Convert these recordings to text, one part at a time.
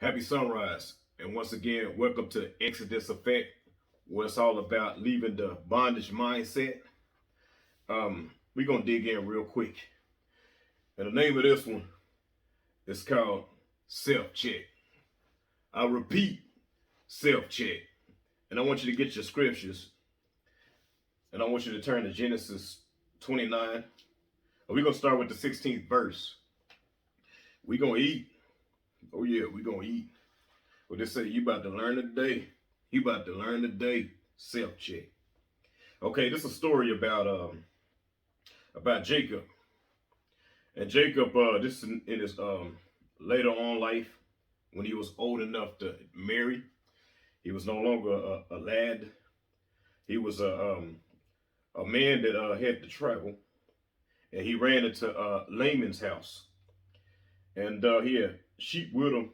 Happy sunrise. And once again, welcome to Exodus Effect, where it's all about leaving the bondage mindset. We're going to dig in real quick. And the name of this one is called Self Check. I repeat, Self Check. And I want you to get your scriptures. And I want you to turn to Genesis 29. And we're going to start with the 16th verse. We're going to eat. Oh, yeah, we're going to eat. What they say, you about to learn today. You about to learn today. Self check. Okay, this is a story about Jacob. And Jacob, this is in his later on life, when he was old enough to marry. He was no longer a lad. He was a man that had to travel, and he ran into Laman's house, and he had sheep with him,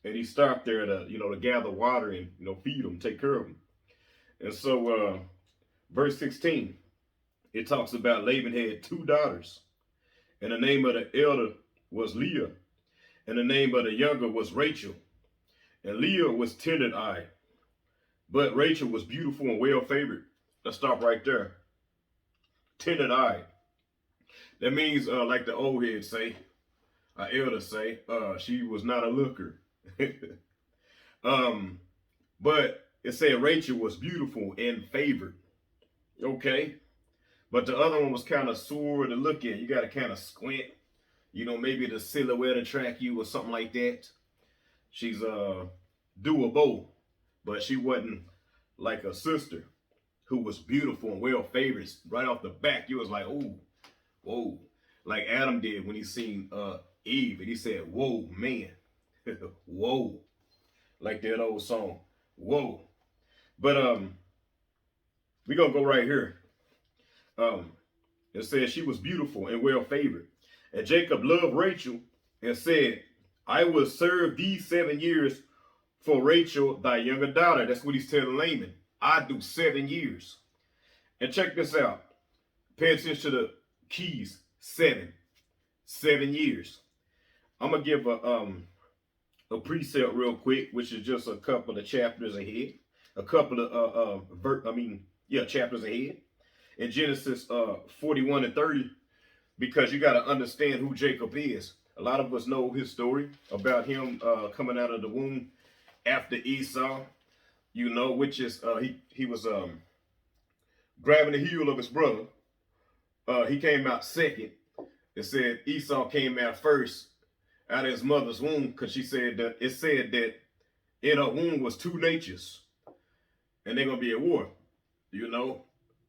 and he stopped there to gather water and feed them, take care of them. And so verse 16, it talks about Laban had two daughters, and the name of the elder was Leah, and the name of the younger was Rachel. And Leah was tender-eyed, but Rachel was beautiful and well-favored. Let's stop right there. Tender-eyed. That means, like the old heads say, our elders say, she was not a looker. But it said Rachel was beautiful and favored. Okay. But the other one was kind of sore to look at. You got to kind of squint. Maybe the silhouette attract you or something like that. She's doable, but she wasn't like a sister who was beautiful and well favored. Right off the back, you was like, oh, whoa. Like Adam did when he seen Eve, and he said, whoa, man. Whoa. Like that old song. Whoa. But we're gonna go right here. It says she was beautiful and well favored. And Jacob loved Rachel and said, I will serve these 7 years for Rachel, thy younger daughter. That's what he's telling Laman. I do 7 years. And check this out. Pay attention to the keys. 7 years. I'm gonna give a precept real quick, which is just a couple of chapters ahead. A couple of chapters ahead. In Genesis 41 and 30, because you got to understand who Jacob is. A lot of us know his story about him coming out of the womb after Esau, which is he was grabbing the heel of his brother. He came out second. It said Esau came out first out of his mother's womb, because it said that in her womb was two natures, and they're gonna be at war.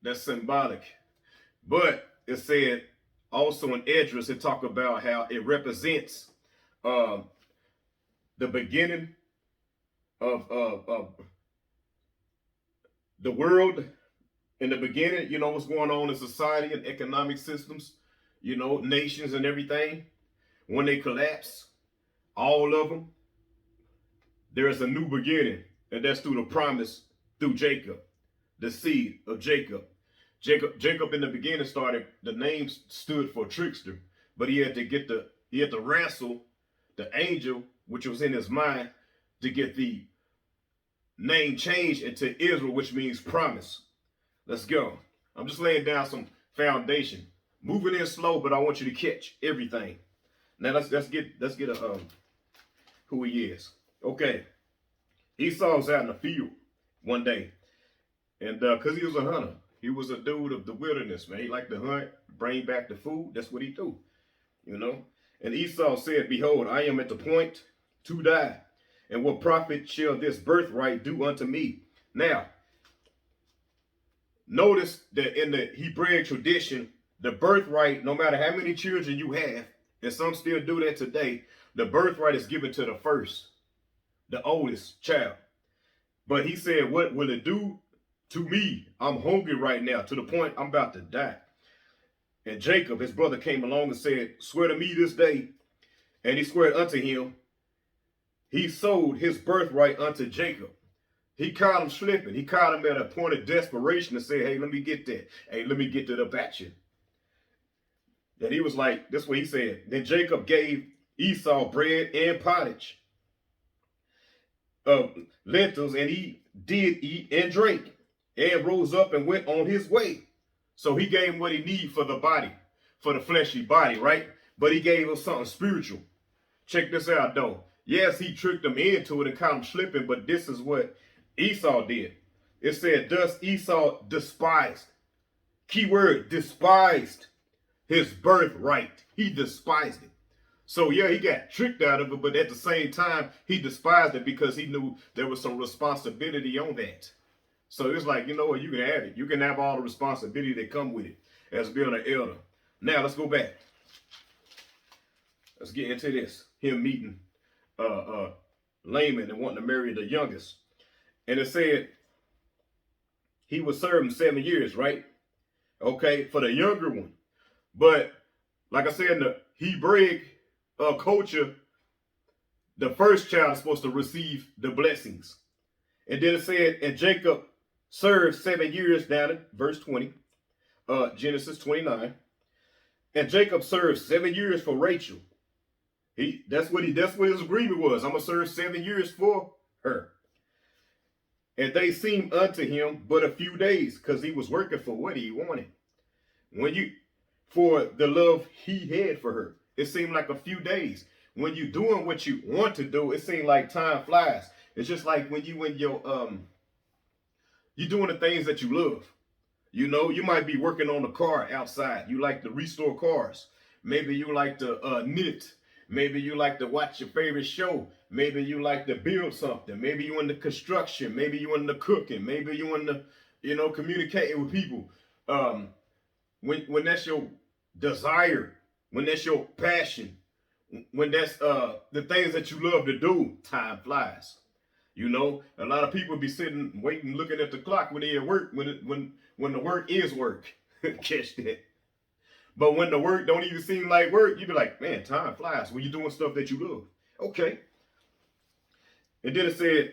That's symbolic. But it said also in Esdras, it talked about how it represents the beginning of the world. In the beginning, what's going on in society and economic systems, nations and everything. When they collapse, all of them, there is a new beginning. And that's through the promise through Jacob, the seed of Jacob. Jacob in the beginning the name stood for trickster, but he had to wrestle the angel, which was in his mind, to get the name changed into Israel, which means promise. Let's go. I'm just laying down some foundation. Moving in slow, but I want you to catch everything. Now let's get who he is. Okay. Esau was out in the field one day, and because he was a hunter, he was a dude of the wilderness, man. He liked to hunt, bring back the food. That's what he do, And Esau said, behold, I am at the point to die, and what profit shall this birthright do unto me? Now, notice that in the Hebraic tradition, the birthright, no matter how many children you have, and some still do that today, the birthright is given to the first, the oldest child. But he said, what will it do to me? I'm hungry right now, to the point I'm about to die. And Jacob, his brother, came along and said, swear to me this day. And he swore unto him. He sold his birthright unto Jacob. He caught him slipping. He caught him at a point of desperation and said, hey, let me get that. Hey, let me get that up at you. And he was like, this is what he said. Then Jacob gave Esau bread and pottage of lentils, and he did eat and drink, and rose up and went on his way. So he gave him what he needed for the body, for the fleshly body, right? But he gave him something spiritual. Check this out, though. Yes, he tricked him into it and caught him slipping, but this is what Esau did. It said, thus Esau despised. Keyword, despised his birthright. He despised it. So yeah, he got tricked out of it, but at the same time, he despised it because he knew there was some responsibility on that. So it's like, you know what, you can have it. You can have all the responsibility that come with it as being an elder. Now let's go back. Let's get into this. Him meeting Laman and wanting to marry the youngest. And it said he was serving 7 years, right? Okay, for the younger one. But like I said, in the Hebraic culture, the first child is supposed to receive the blessings. And then it said, and Jacob served 7 years, down in verse 20, Genesis 29. And Jacob served 7 years for Rachel. That's what his agreement was. I'm gonna serve 7 years for her. And they seemed unto him but a few days, because he was working for what he wanted. For the love he had for her, it seemed like a few days. When you're doing what you want to do, it seems like time flies. It's just like when you're doing the things that you love. You know, you might be working on a car outside. You like to restore cars. Maybe you like to knit. Maybe you like to watch your favorite show. Maybe you like to build something. Maybe you in the construction. Maybe you in the cooking. Maybe you in the, communicating with people. When that's your desire, when that's your passion, when that's the things that you love to do, time flies. You know, a lot of people be sitting, waiting, looking at the clock when they at work, when the work is work. Catch that. But when the work don't even seem like work, you be like, man, time flies when you're doing stuff that you love. Okay. And then it said,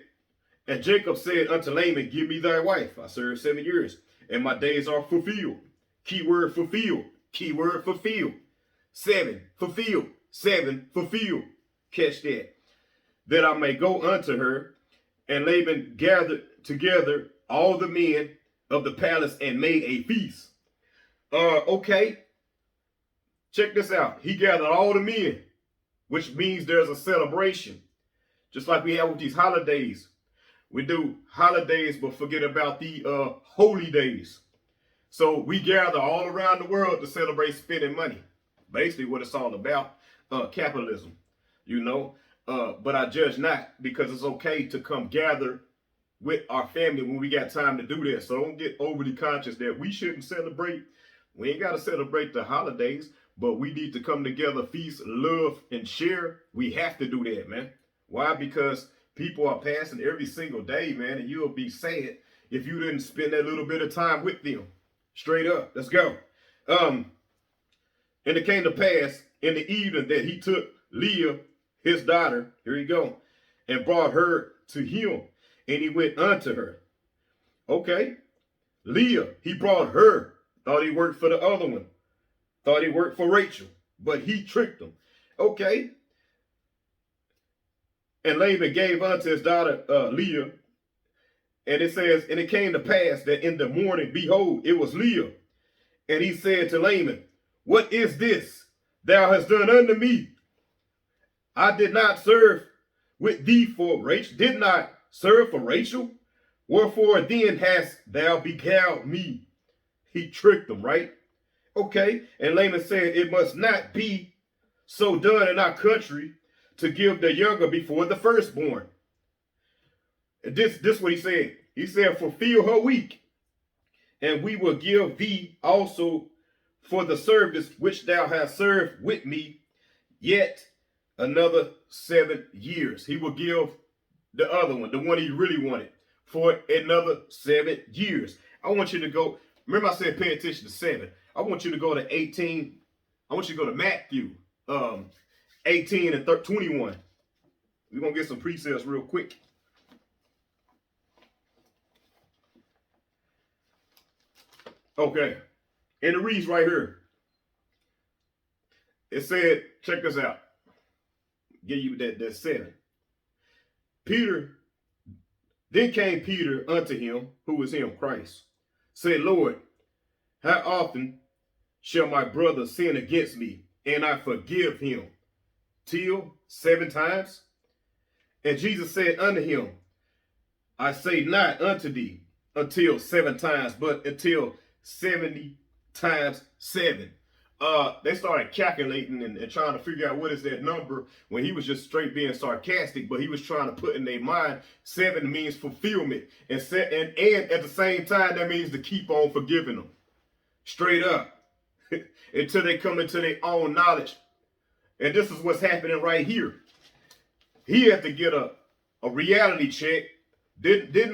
and Jacob said unto Laman, give me thy wife. I served 7 years, and my days are fulfilled. Keyword fulfilled. Keyword fulfilled. 7 fulfilled. 7 fulfilled. Catch that. That I may go unto her. And Laban gathered together all the men of the palace and made a feast. Okay. Check this out. He gathered all the men, which means there's a celebration. Just like we have with these holidays. We do holidays, but forget about the holy days. So we gather all around the world to celebrate spending money. Basically what it's all about, capitalism, But I judge not, because it's okay to come gather with our family when we got time to do that. So don't get overly conscious that we shouldn't celebrate. We ain't got to celebrate the holidays, but we need to come together, feast, love, and share. We have to do that, man. Why? Because people are passing every single day, man, and you'll be sad if you didn't spend that little bit of time with them. Straight up. Let's go. And it came to pass in the evening that he took Leah, his daughter, here you go, and brought her to him, and he went unto her. Okay. Leah, he brought her. Thought he worked for the other one. Thought he worked for Rachel, but he tricked him. Okay. And Laban gave unto his daughter Leah. And it says, and it came to pass that in the morning, behold, it was Leah. And he said to Laban, what is this thou hast done unto me? I did not serve with thee for Rachel, did not serve for Rachel. Wherefore then hast thou beguiled me? He tricked them, right? Okay. And Laban said, it must not be so done in our country to give the younger before the firstborn. This what he said. He said, fulfill her week, and we will give thee also for the service which thou hast served with me yet another 7 years. He will give the other one, the one he really wanted, for another 7 years. I want you to go, remember I said pay attention to 7. I want you to go to 18. I want you to go to Matthew 18 and 21. We're going to get some precepts real quick. Okay. And it reads right here. It said, check this out. give you that 7. Peter, then came Peter unto him, who was him, Christ, said, Lord, how often shall my brother sin against me, and I forgive him? Till 7 times? And Jesus said unto him, I say not unto thee until 7 times, but until 70 times 7. They started calculating and trying to figure out what is that number when he was just straight being sarcastic, but he was trying to put in their mind 7 means fulfillment. And at the same time, that means to keep on forgiving them. Straight up. Until they come into their own knowledge. And this is what's happening right here. He had to get a reality check. Didn't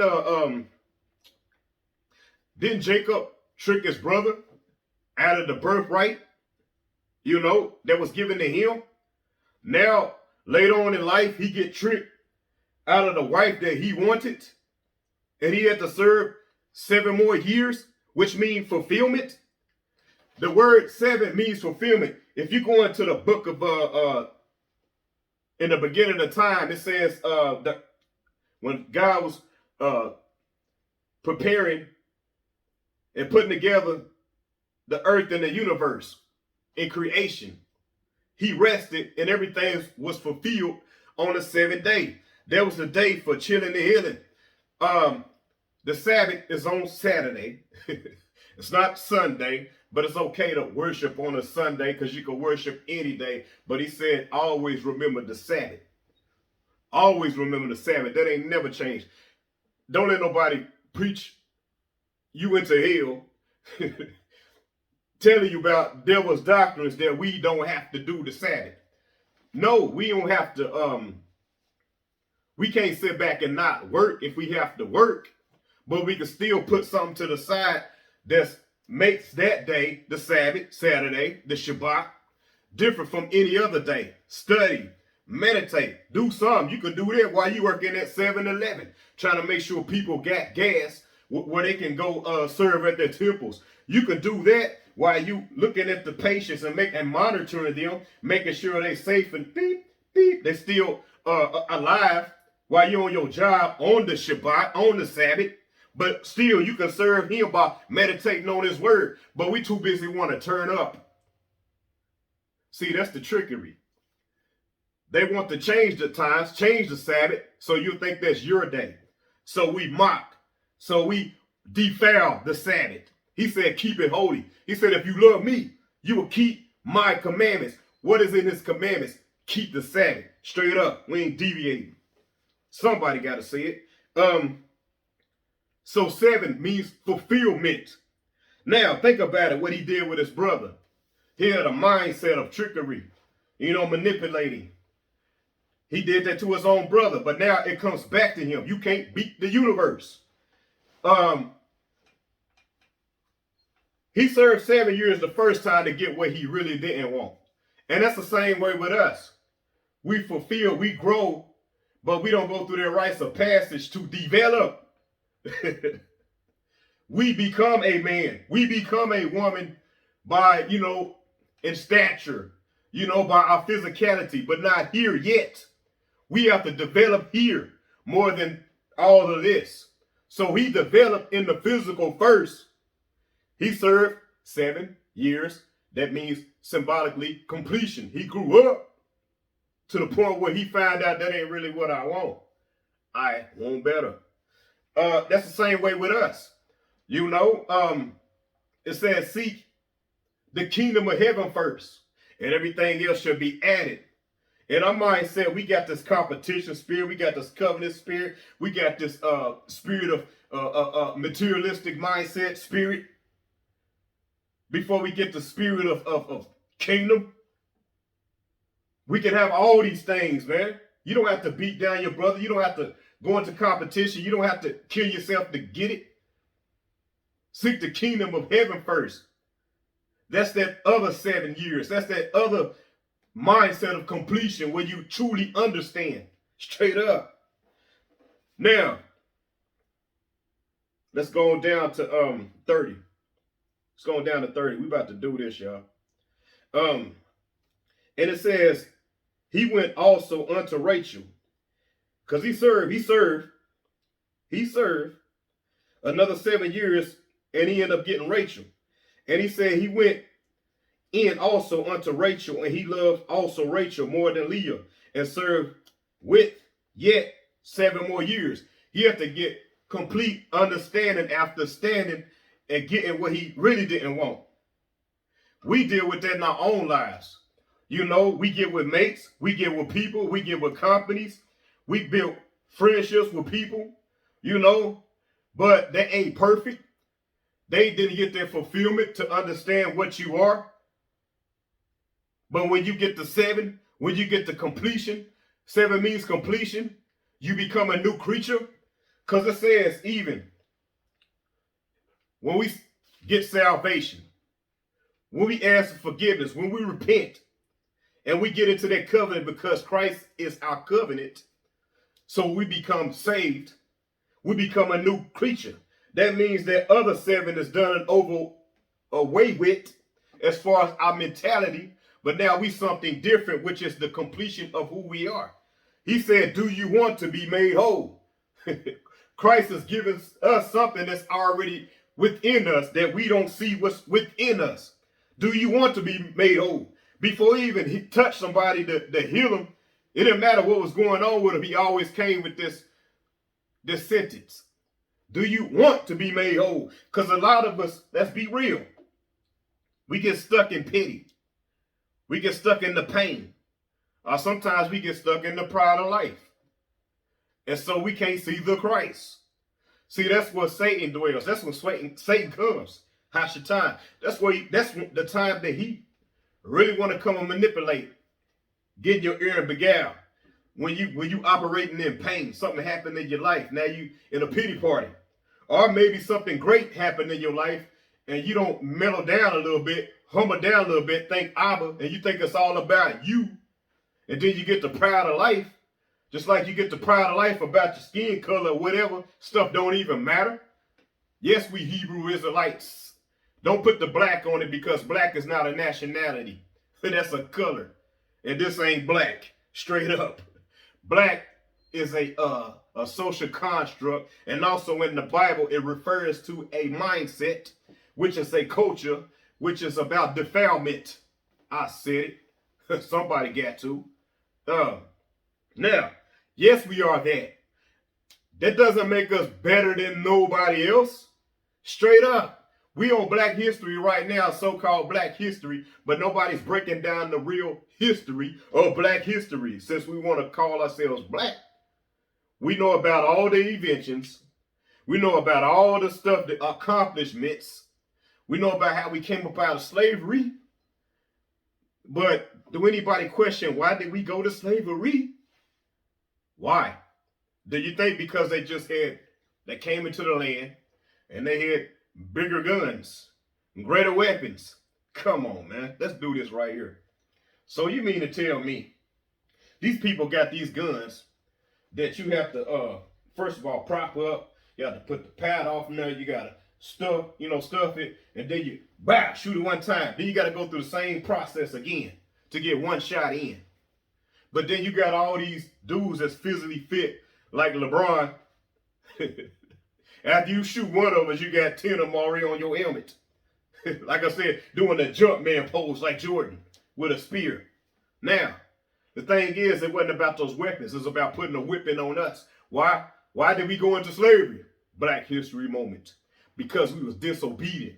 Jacob trick his brother out of the birthright, that was given to him? Now, later on in life, he get tricked out of the wife that he wanted, and he had to serve 7 more years, which means fulfillment. The word 7 means fulfillment. If you go into the book of in the beginning of time, it says that when God was preparing and putting together the earth and the universe in creation, he rested and everything was fulfilled on the 7th day. There was a day for chilling and healing. The Sabbath is on Saturday. It's not Sunday, but it's okay to worship on a Sunday because you can worship any day. But he said, always remember the Sabbath. Always remember the Sabbath. That ain't never changed. Don't let nobody preach you into hell telling you about devil's doctrines that we don't have to do the Sabbath. No, we don't have to, we can't sit back and not work if we have to work, but we can still put something to the side that makes that day, the Sabbath, Saturday, the Shabbat, different from any other day. Study, meditate, do something. You can do that while you working at 7-Eleven, trying to make sure people got gas where they can go serve at their temples. You can do that while you looking at the patients and monitoring them, making sure they safe and beep, beep, they still alive while you're on your job on the Shabbat, on the Sabbath. But still, you can serve him by meditating on his word. But we too busy want to turn up. See, that's the trickery. They want to change the times, change the Sabbath, so you think that's your day. So we mock. So we defile the Sabbath. He said, keep it holy. He said, if you love me, you will keep my commandments. What is in his commandments? Keep the Sabbath. Straight up. We ain't deviating. Somebody got to say it. So 7 means fulfillment. Now, think about it, what he did with his brother. He had a mindset of trickery, manipulating. He did that to his own brother, but now it comes back to him. You can't beat the universe. He served 7 years the first time to get what he really didn't want. And that's the same way with us. We fulfill, we grow, but we don't go through that rites of passage to develop. We become a man. We become a woman by, in stature, by our physicality, but not here yet. We have to develop here more than all of this. So he developed in the physical first. He served 7 years. That means symbolically completion. He grew up to the point where he found out that ain't really what I want. I want better. That's the same way with us. It says, seek the kingdom of heaven first, and everything else should be added. In our mindset, we got this competition spirit, we got this covenant spirit, we got this spirit of materialistic mindset spirit. Before we get the spirit of kingdom, we can have all these things, man. You don't have to beat down your brother. You don't have to go into competition. You don't have to kill yourself to get it. Seek the kingdom of heaven first. That's that other 7 years. That's that other mindset of completion where you truly understand. Straight up. Now, let's go down to 30. It's going down to 30. We about to do this, y'all. And it says, he went also unto Rachel, because he served another 7 years, and he ended up getting Rachel. And he said he went in also unto Rachel, and he loved also Rachel more than Leah, and served with yet 7 more years. He had to get complete understanding after standing and getting what he really didn't want. We deal with that in our own lives. You know, we get with mates, we get with people, we get with companies, we build friendships with people, you know, but they ain't perfect. They didn't get their fulfillment to understand what you are. But when you get to 7, when you get to completion, 7 means completion, you become a new creature. Because it says even when we get salvation, when we ask for forgiveness, when we repent, and we get into that covenant because Christ is our covenant, so we become saved, we become a new creature. That means that other 7 is done and over away with as far as our mentality, but now we something different, which is the completion of who we are. He said, do you want to be made whole? Christ has given us something that's already within us that we don't see what's within us. Do you want to be made whole? Before he even touched somebody to heal him, it didn't matter what was going on with him. He always came with this sentence. Do you want to be made whole? Because a lot of us, let's be real, we get stuck in pity. We get stuck in the pain. Or sometimes we get stuck in the pride of life. And so we can't see the Christ. See, that's where Satan dwells. That's when Satan comes. Hashatan. That's the time that he really want to come and manipulate. Get your ear and beguile. When you operating in pain, something happened in your life. Now you in a pity party. Or maybe something great happened in your life and you don't mellow down a little bit, humble down a little bit, think Abba, and you think it's all about you. And then you get the pride of life. Just like you get the pride of life about your skin color or whatever, stuff don't even matter. Yes, we Hebrew Israelites. Don't put the black on it because black is not a nationality. That's a color. And this ain't black, straight up. Black is a social construct. And also in the Bible, it refers to a mindset, which is a culture, which is about defilement. I said it. Somebody got to. Now, yes, we are that. That doesn't make us better than nobody else. Straight up. We on Black History right now, so-called Black History, but nobody's breaking down the real history of Black history since we want to call ourselves Black. We know about all the inventions. We know about all the stuff, the accomplishments. We know about how we came up out of slavery. But do anybody question, why did we go to slavery? Why? Do you think because they came into the land and they had bigger guns, greater weapons? Come on, man. Let's do this right here. So you mean to tell me these people got these guns that you have to, first of all, prop up. You have to put the pad off in there. You got to stuff it. And then you, shoot it one time. Then you got to go through the same process again to get one shot in. But then you got all these dudes that's physically fit, like LeBron. After you shoot one of us, you got 10 of them already on your helmet. Like I said, doing the jump man pose like Jordan with a spear. Now, the thing is, it wasn't about those weapons. It's about putting a whipping on us. Why? Why did we go into slavery? Black History moment. Because we was disobedient.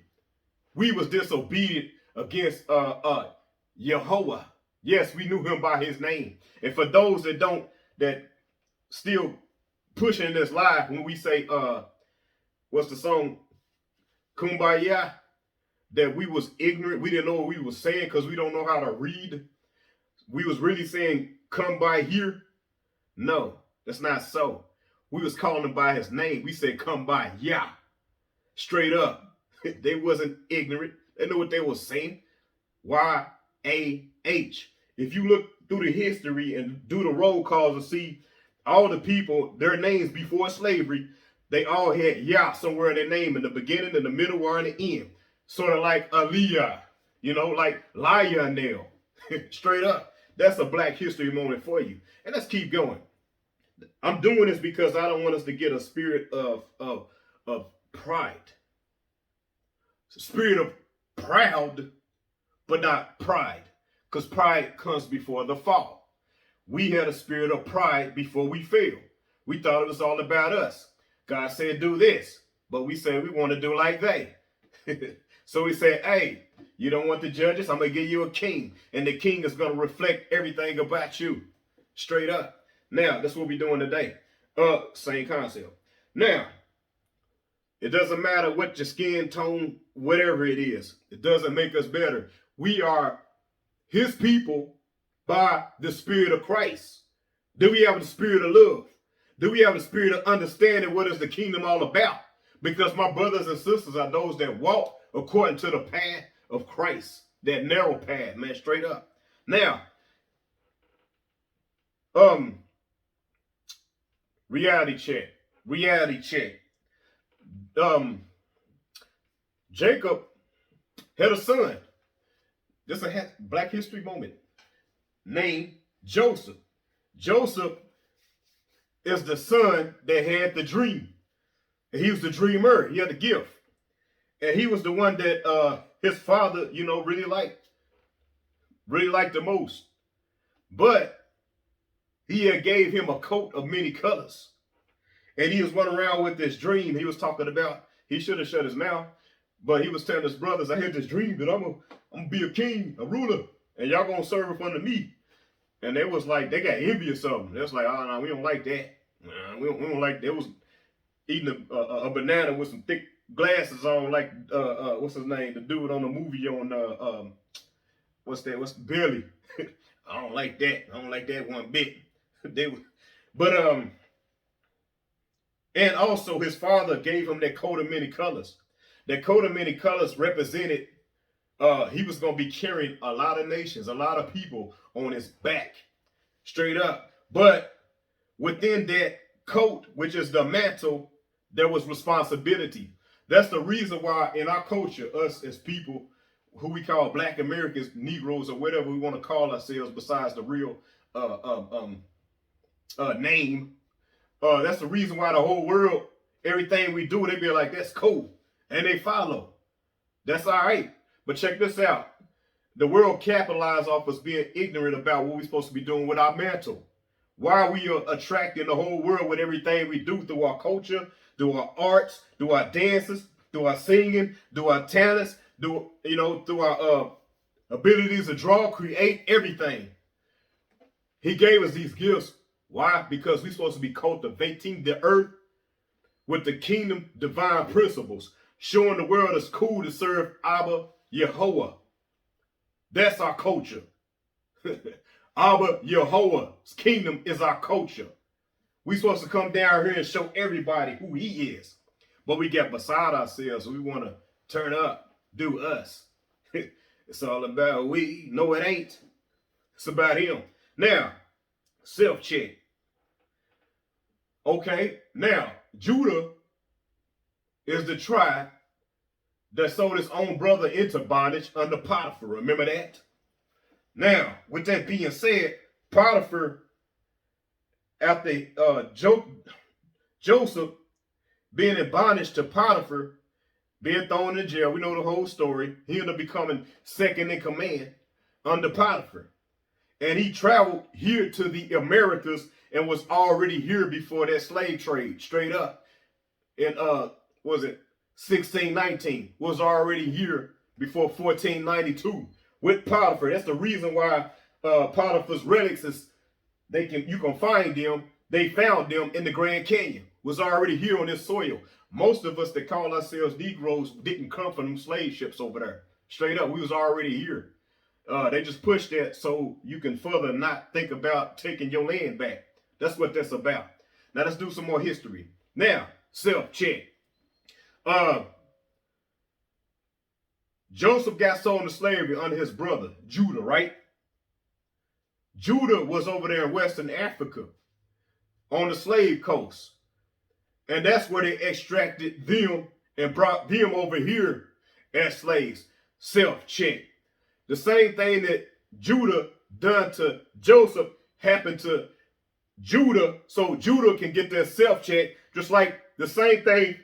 We was disobedient against Yehovah. Yes, we knew him by his name. And for those that still pushing this life, when we say, what's the song? Kumbaya, that we was ignorant. We didn't know what we was saying because we don't know how to read. We was really saying, come by here. No, that's not so. We was calling him by his name. We said, come by, yeah. Straight up. They wasn't ignorant. They knew what they was saying. Y-A-H. If you look through the history and do the roll calls to see all the people, their names before slavery, they all had Yah somewhere in their name, in the beginning, in the middle, or in the end. Sort of like Aliyah, like Lionel. Straight up. That's a Black History moment for you. And let's keep going. I'm doing this because I don't want us to get a spirit of pride. Spirit of proud, but not pride. Because pride comes before the fall. We had a spirit of pride before we fell. We thought it was all about us. God said, do this. But we said we want to do like they. So we said, hey, you don't want the judges? I'm going to give you a king. And the king is going to reflect everything about you. Straight up. Now, that's what we're doing today. Same concept. Now, it doesn't matter what your skin tone, whatever it is. It doesn't make us better. We are his people by the Spirit of Christ. Do we have the spirit of love? Do we have the spirit of understanding what is the kingdom all about? Because my brothers and sisters are those that walk according to the path of Christ. That narrow path, man, straight up. Now, reality check. Jacob had a son. This is a Black History moment. Named Joseph. Joseph is the son that had the dream. And he was the dreamer. He had the gift. And he was the one that his father, really liked the most. But he had gave him a coat of many colors. And he was running around with this dream he was talking about. He should have shut his mouth. But he was telling his brothers, I had this dream that I'm going to be a king, a ruler. And y'all going to serve up under me. And they was like, they got envy or something. They was like, oh, no, we don't like that. We don't like that. They was eating a banana with some thick glasses on, like, what's his name? The dude on the movie on, what's Billy. I don't like that. I don't like that one bit. And also his father gave him that coat of many colors. That coat of many colors represented he was going to be carrying a lot of nations, a lot of people on his back, straight up. But within that coat, which is the mantle, there was responsibility. That's the reason why in our culture, us as people, who we call Black Americans, Negroes, or whatever we want to call ourselves besides the real name, that's the reason why the whole world, everything we do, they be like, that's cool. And they follow. That's all right. But check this out. The world capitalized off us being ignorant about what we're supposed to be doing with our mantle. Why we are attracting the whole world with everything we do through our culture, through our arts, through our dances, through our singing, through our talents, through our abilities to draw, create, everything. He gave us these gifts. Why? Because we're supposed to be cultivating the earth with the kingdom divine principles, showing the world it's cool to serve Abba Yehovah. That's our culture. Abba Yehovah's kingdom is our culture. We're supposed to come down here and show everybody who he is. But we get beside ourselves and we want to turn up, do us. It's all about we. No, it ain't. It's about him. Now, self-check. Okay, now, Judah is the tribe that sold his own brother into bondage under Potiphar. Remember that? Now, with that being said, Potiphar, after Joseph being in bondage to Potiphar, being thrown in jail, we know the whole story. He ended up becoming second in command under Potiphar. And he traveled here to the Americas and was already here before that slave trade, straight up. And was it 1619? Was already here before 1492 with Potiphar. That's the reason why Potiphar's relics you can find them. They found them in the Grand Canyon. Was already here on this soil. Most of us that call ourselves Negroes didn't come from them slave ships over there. Straight up, we was already here. They just pushed that so you can further not think about taking your land back. That's what that's about. Now let's do some more history. Now, self-check. Joseph got sold into slavery under his brother, Judah, right? Judah was over there in Western Africa on the slave coast. And that's where they extracted them and brought them over here as slaves. Self-check. The same thing that Judah done to Joseph happened to Judah, so Judah can get their self-check, just like the same thing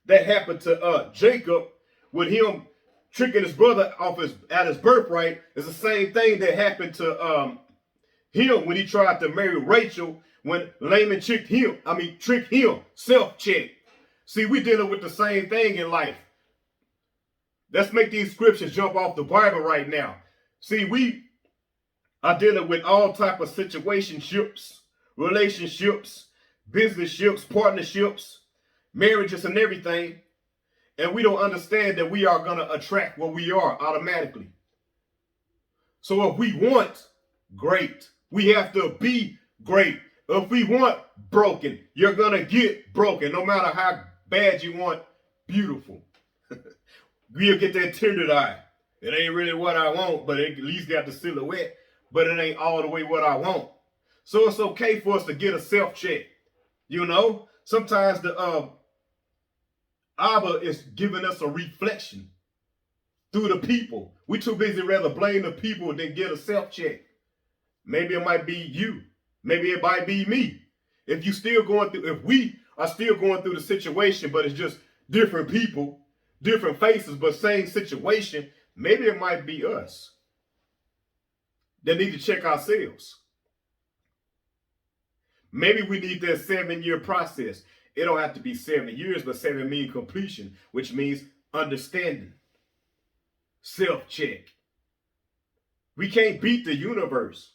that happened to Jacob with him tricking his brother off his birthright is the same thing that happened to him when he tried to marry Rachel when Laman tricked him, self-check. See, we're dealing with the same thing in life. Let's make these scriptures jump off the Bible right now. See, we are dealing with all type of situationships, relationships, business-ships, partnerships, marriages and everything. And we don't understand that we are going to attract what we are automatically. So if we want great, we have to be great. If we want broken, you're going to get broken, no matter how bad you want beautiful. We'll get that tear eye. It ain't really what I want, but it at least got the silhouette, but it ain't all the way what I want. So it's okay for us to get a self-check. You know, sometimes the Abba is giving us a reflection through the people. We too busy rather blame the people than get a self-check. Maybe it might be you. Maybe it might be me. If we are still going through the situation, but it's just different people, different faces, but same situation, maybe it might be us that need to check ourselves. Maybe we need that 7-year process. It don't have to be 7 years, but 7 means completion, which means understanding. Self-check. We can't beat the universe.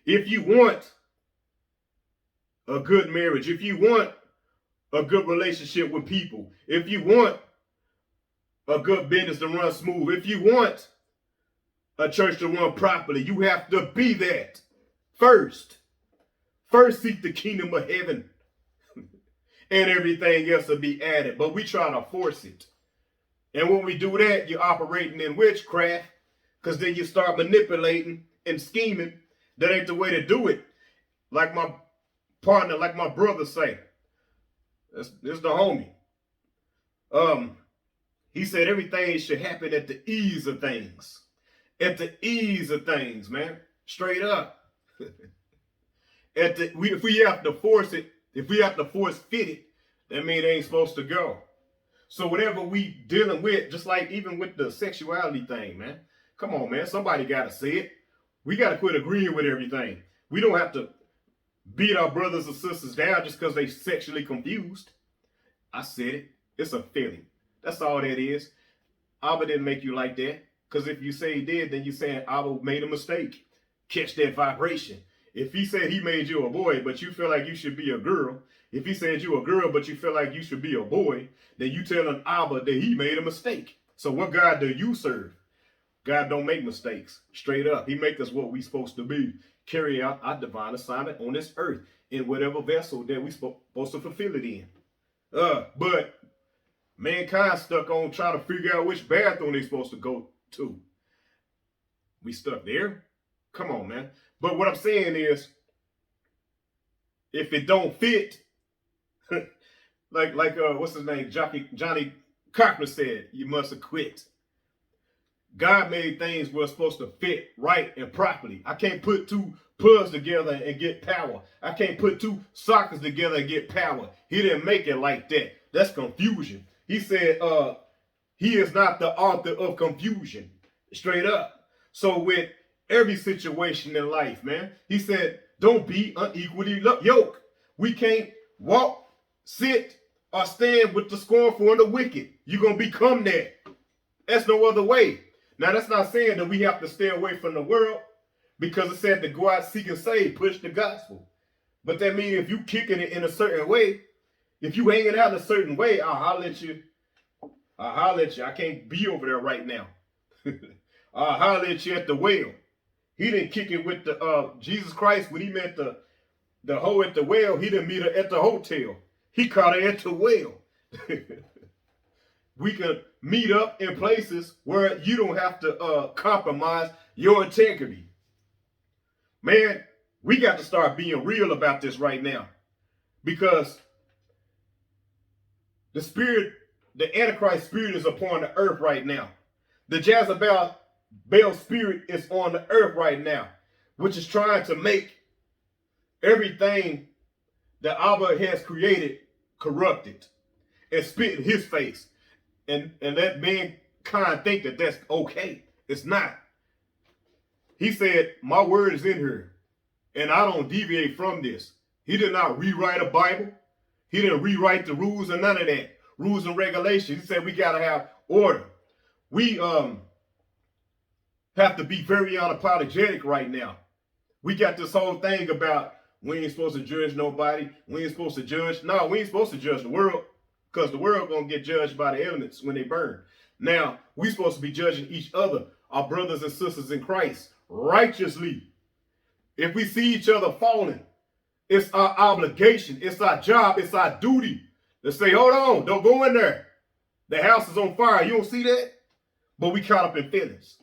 If you want a good marriage, if you want a good relationship with people, if you want a good business to run smooth, if you want a church to run properly, you have to be that first. First seek the kingdom of heaven and everything else will be added. But we try to force it. And when we do that, you're operating in witchcraft, because then you start manipulating and scheming. That ain't the way to do it. Like my partner, like my brother say. This is the homie. He said everything should happen at the ease of things. At the ease of things, man. Straight up. If we have to force it, if we have to force fit it, that means it ain't supposed to go. So whatever we dealing with, just like even with the sexuality thing, man. Come on, man. Somebody got to say it. We got to quit agreeing with everything. We don't have to beat our brothers and sisters down just because they sexually confused. I said it. It's a feeling. That's all that is. Abba didn't make you like that. Because if you say he did, then you're saying Abba made a mistake. Catch that vibration. If he said he made you a boy, but you feel like you should be a girl, if he said you a girl, but you feel like you should be a boy, then you telling Abba that he made a mistake. So what God do you serve? God don't make mistakes. Straight up. He make us what we supposed to be. Carry out our divine assignment on this earth in whatever vessel that we supposed to fulfill it in. But mankind stuck on trying to figure out which bathroom they supposed to go to. We stuck there? Come on, man. But what I'm saying is, if it don't fit, like what's his name? Johnny Cochran said, you must have quit. God made things where it's supposed to fit right and properly. I can't put two plugs together and get power. I can't put two sockets together and get power. He didn't make it like that. That's confusion. He said, he is not the author of confusion. Straight up. So with every situation in life, man, he said, don't be unequally yoked. We can't walk, sit, or stand with the scornful and the wicked. You're going to become that. That's no other way. Now, that's not saying that we have to stay away from the world, because it said to go out, seek and save, push the gospel. But that means if you kicking it in a certain way, if you hanging out in a certain way, I'll holler at you. I'll holler at you. I can't be over there right now. I'll holler at you at the well. He didn't kick it with the Jesus Christ when he met the hoe at the well. He didn't meet her at the hotel. He caught her at the well. We can meet up in places where you don't have to compromise your integrity. Man, we got to start being real about this right now, because the spirit, the Antichrist spirit is upon the earth right now. The Jezebel spirit is on the earth right now. which is trying to make everything that Abba has created corrupted and spit in his face, and let mankind think that that's okay. It's not. He said, my word is in here, and I don't deviate from this. He did not rewrite a Bible. He didn't rewrite the rules or none of that. Rules and regulations. He said we got to have order. We have to be very unapologetic right now. We got this whole thing about we ain't supposed to judge nobody. We ain't supposed to judge. No, we ain't supposed to judge the world, because the world going to get judged by the elements when they burn. Now, we supposed to be judging each other, our brothers and sisters in Christ, righteously. If we see each other falling, it's our obligation, it's our job, it's our duty to say, hold on, don't go in there. The house is on fire. You don't see that? But we caught up in feelings.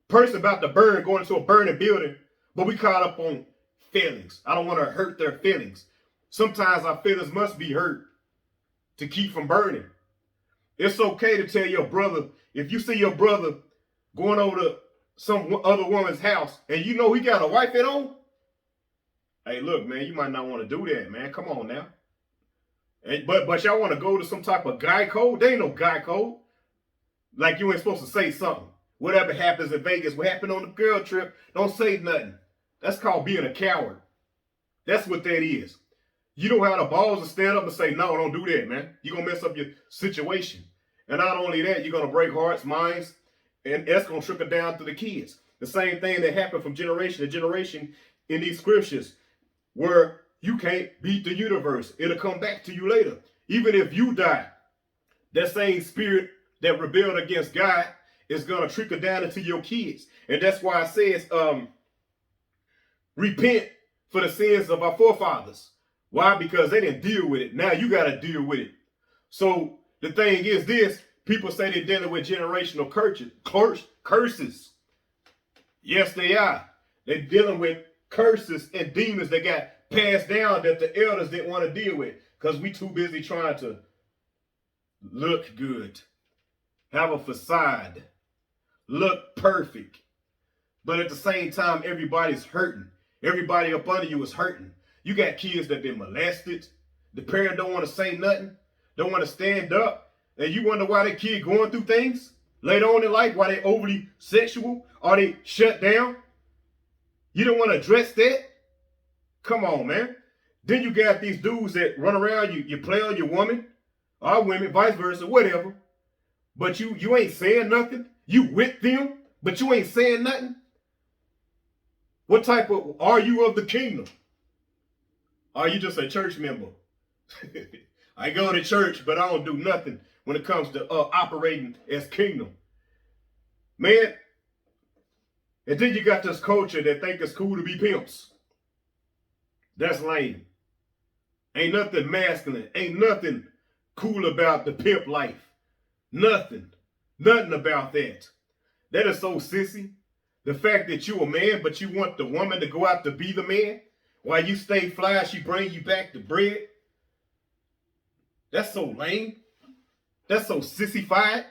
Person about to burn, going into a burning building, but we caught up on feelings. I don't want to hurt their feelings. Sometimes our feelings must be hurt to keep from burning. It's okay to tell your brother, if you see your brother going over to some other woman's house and you know he got a wife at home, hey, look, man, you might not want to do that, man. Come on now. But y'all want to go to some type of guy code? There ain't no guy code. Like you ain't supposed to say something. Whatever happens in Vegas, what happened on the girl trip, don't say nothing. That's called being a coward. That's what that is. You don't have the balls to stand up and say, no, don't do that, man. You're going to mess up your situation. And not only that, you're going to break hearts, minds, and that's going to trickle down to the kids. The same thing that happened from generation to generation in these scriptures, where you can't beat the universe. It'll come back to you later. Even if you die, that same spirit that rebelled against God is going to trickle down into your kids. And that's why it says, repent for the sins of our forefathers. Why? Because they didn't deal with it. Now you got to deal with it. So the thing is this, people say they're dealing with generational curses. Yes, they are. They're dealing with curses and demons that got passed down that the elders didn't want to deal with, because we too busy trying to look good, have a facade, look perfect. But at the same time, everybody's hurting. Everybody up under you is hurting. You got kids that been molested. The parent don't want to say nothing, don't want to stand up. And you wonder why that kid going through things later on in life, why they overly sexual, or they shut down. You don't want to address that? Come on, man. Then you got these dudes that run around, you play on your woman, or women, vice versa, whatever. But you ain't saying nothing. You with them, but you ain't saying nothing. What type of, are you of the kingdom? Are you just a church member? I go to church, but I don't do nothing when it comes to operating as kingdom. Man, and then you got this culture that think it's cool to be pimps. That's lame. Ain't nothing masculine. Ain't nothing cool about the pimp life. Nothing. Nothing about that. That is so sissy. The fact that you a man, but you want the woman to go out to be the man, while you stay fly, she bring you back the bread. That's so lame. That's so sissified.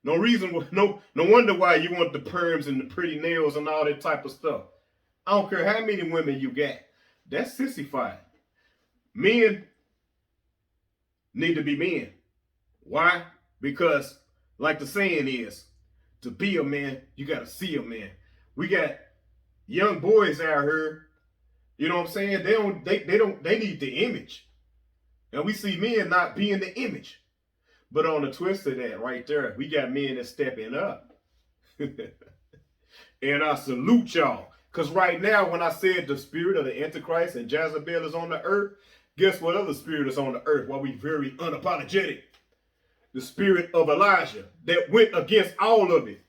No reason, no wonder why you want the perms and the pretty nails and all that type of stuff. I don't care how many women you got. That's sissified. Men need to be men. Why? Because, like the saying is, to be a man, you got to see a man. We got young boys out here, you know what I'm saying? They need the image. And we see men not being the image. But on the twist of that right there, we got men that's stepping up. And I salute y'all. Because right now, when I said the spirit of the Antichrist and Jezebel is on the earth, guess what other spirit is on the earth while we very unapologetic? The spirit of Elijah that went against all of it.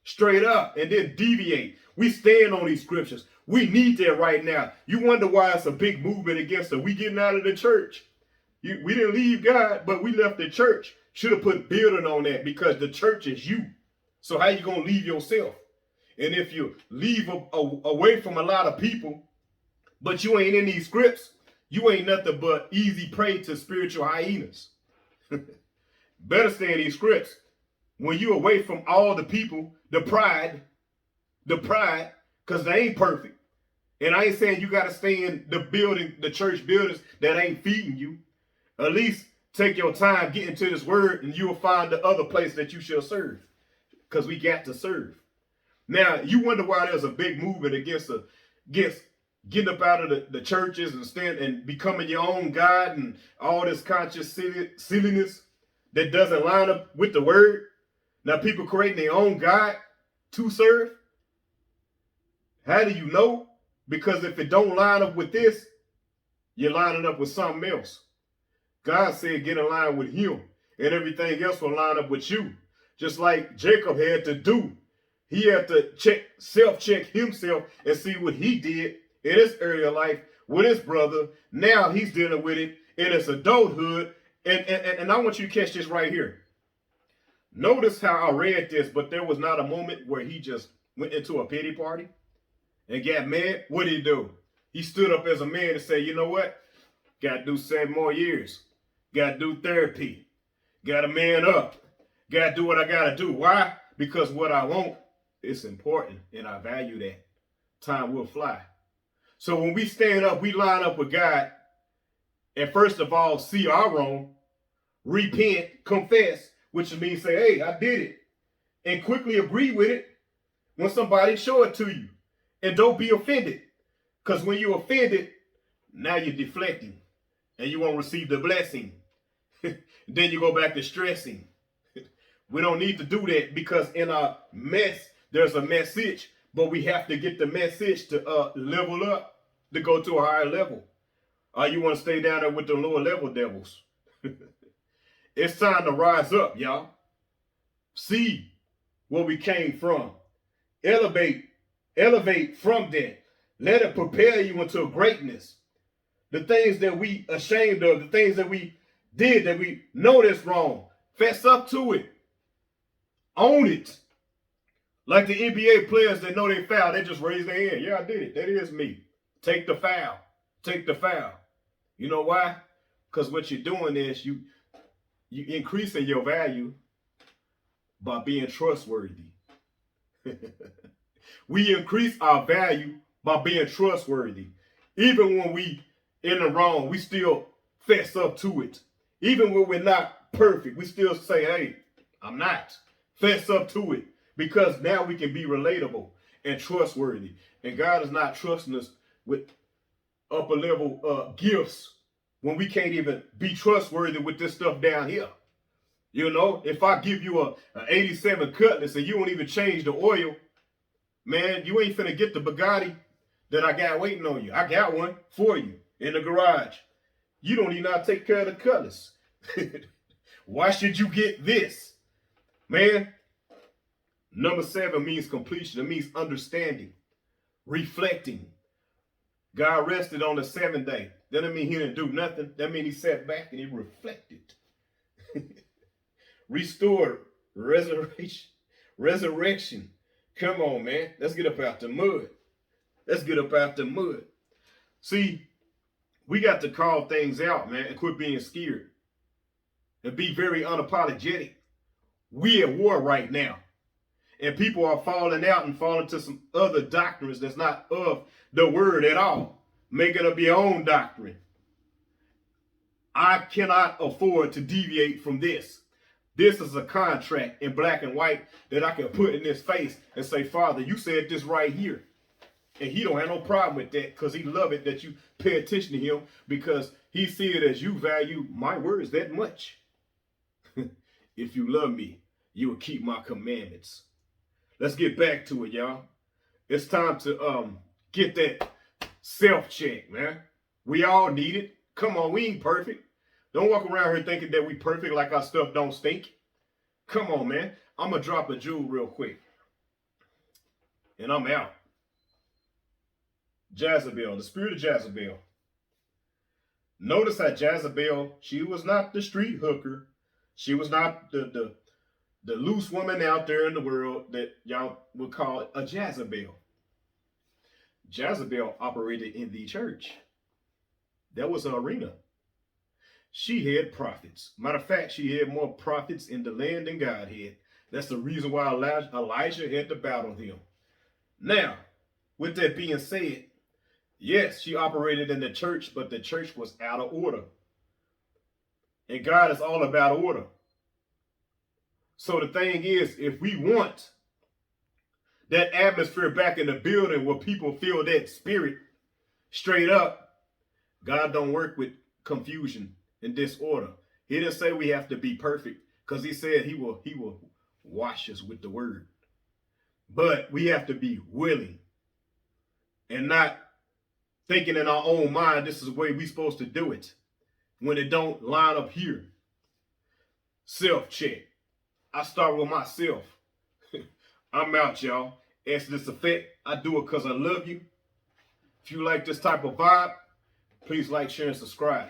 Straight up and then deviate. We stand on these scriptures. We need that right now. You wonder why it's a big movement against it. We getting out of the church. We didn't leave God, but we left the church. Should have put building on that, because the church is you. So how you going to leave yourself? And if you leave away from a lot of people, but you ain't in these scripts, you ain't nothing but easy prey to spiritual hyenas. Better stay in these scripts. When you away from all the people, the pride because they ain't perfect. And I ain't saying you got to stay in the church buildings that ain't feeding you. At least take your time, get into this word, and you will find the other place that you shall serve. Because we got to serve. Now, you wonder why there's a big movement against getting up out of the churches and becoming your own God and all this conscious silliness that doesn't line up with the word. Now, people creating their own God to serve. How do you know? Because if it don't line up with this, you're lining up with something else. God said get in line with him, and everything else will line up with you. Just like Jacob had to do. He had to self-check himself and see what he did in his earlier life with his brother. Now he's dealing with it in his adulthood. And I want you to catch this right here. Notice how I read this, but there was not a moment where he just went into a pity party and got mad. What did he do? He stood up as a man and said, you know what? Got to do 7 more years. Got to do therapy. Got to man up. Got to do what I got to do. Why? Because what I want is important, and I value that. Time will fly. So when we stand up, we line up with God, and first of all, see our wrong, repent, confess, which means say, hey, I did it, and quickly agree with it when somebody show it to you. And don't be offended, because when you're offended, now you're deflecting, and you won't receive the blessing. Then you go back to stressing. We don't need to do that, because in our mess, there's a message, but we have to get the message to level up, to go to a higher level. You want to stay down there with the lower level devils. It's time to rise up, y'all. See where we came from. Elevate from that. Let it prepare you into greatness. The things that we ashamed of, the things that we did that we know that's wrong, fess up to it. Own it. Like the NBA players that know they fouled, they just raise their hand. Yeah, I did it. That is me. Take the foul. Take the foul. You know why? Because what you're doing is you increasing your value by being trustworthy. We increase our value by being trustworthy. Even when we in the wrong, we still fess up to it. Even when we're not perfect, we still say, hey, I'm not. Fess up to it, because now we can be relatable and trustworthy. And God is not trusting us with upper level gifts when we can't even be trustworthy with this stuff down here. You know, if I give you a 87 Cutlass and you won't even change the oil, man, you ain't finna get the Bugatti that I got waiting on you. I got one for you in the garage. You don't even know how to take care of the Cutlass. Why should you get this? Man, number 7 means completion. It means understanding, reflecting. God rested on the 7th day. That doesn't mean he didn't do nothing. That means he sat back and he reflected. Restored, resurrection. Come on, man. Let's get up out the mud. Let's get up out the mud. See, we got to call things out, man, and quit being scared. And be very unapologetic. We at war right now. And people are falling out and falling to some other doctrines that's not of the word at all. Making up your own doctrine. I cannot afford to deviate from this. This is a contract in black and white that I can put in his face and say, Father, you said this right here. And he don't have no problem with that, because he love it that you pay attention to him, because he see it as you value my words that much. If you love me, you will keep my commandments. Let's get back to it, y'all. It's time to get that self-check, man. We all need it. Come on, we ain't perfect. Don't walk around here thinking that we perfect like our stuff don't stink. Come on, man. I'm going to drop a jewel real quick. And I'm out. Jezebel, the spirit of Jezebel. Notice how Jezebel, she was not the street hooker. She was not the loose woman out there in the world that y'all would call a Jezebel. Jezebel operated in the church. That was her arena. She had prophets. Matter of fact, she had more prophets in the land than God had. That's the reason why Elijah had to battle him. Now, with that being said, yes, she operated in the church, but the church was out of order. And God is all about order. So the thing is, if we want that atmosphere back in the building where people feel that spirit straight up, God don't work with confusion and disorder. He didn't say we have to be perfect, because he said he will wash us with the word. But we have to be willing and not thinking in our own mind this is the way we're supposed to do it when it don't line up here. Self-check. I start with myself. I'm out, y'all. Exodus Effect. I do it because I love you. If you like this type of vibe, please like, share, and subscribe.